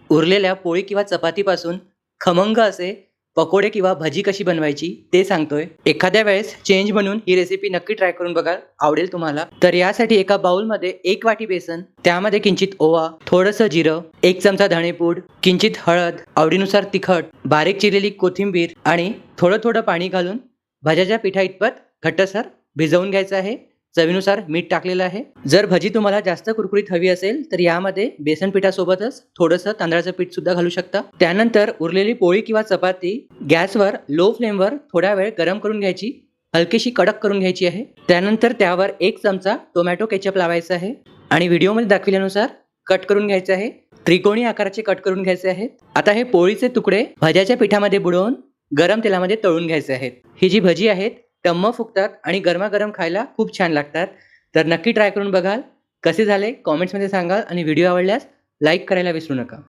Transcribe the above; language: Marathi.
उरलेल्या पोळी किंवा चपातीपासून खमंग असे पकोडे किंवा भजी कशी बनवायची ते सांगतोय. एखाद्या वेळेस चेंज म्हणून ही रेसिपी नक्की ट्राय करून बघा, आवडेल तुम्हाला. तर यासाठी एका बाउलमध्ये 1 वाटी बेसन, त्यामध्ये किंचित ओवा, थोडंसं जिरं, 1 चमचा धणेपूड, किंचित हळद, आवडीनुसार तिखट, बारीक चिरलेली कोथिंबीर आणि थोडं थोडं पाणी घालून भज्याच्या पिठा इतपत घट्टसर भिजवून घ्यायचं आहे. चवीनुसार मीठ टाकलेलं आहे. जर भजी तुम्हाला जास्त कुरकुरीत हवी असेल तर यामध्ये बेसन पिठासोबतच थोडंसं तांदळाचं पीठ सुद्धा घालू शकता. त्यानंतर उरलेली पोळी किंवा चपाती गॅसवर लो फ्लेमवर थोडा वेळ गरम करून घ्यायची, हलकीशी कडक करून घ्यायची आहे. त्यानंतर त्यावर 1 चमचा टोमॅटो केचप लावायचा आहे आणि व्हिडिओमध्ये दाखविल्यानुसार कट करून घ्यायचं आहे. त्रिकोणी आकाराचे कट करून घ्यायचे आहेत. आता हे पोळीचे तुकडे भज्याच्या पिठामध्ये बुडवून गरम तेलामध्ये तळून घ्यायचे आहेत. ही जी भजी आहेत टम्म फुगतात आणि गरमागरम खायला खूप छान लागतात. तर नक्की ट्राय करून बघाल. कसे झाले कॉमेंट्समध्ये सांगाल आणि व्हिडिओ आवडल्यास लाईक करायला विसरू नका.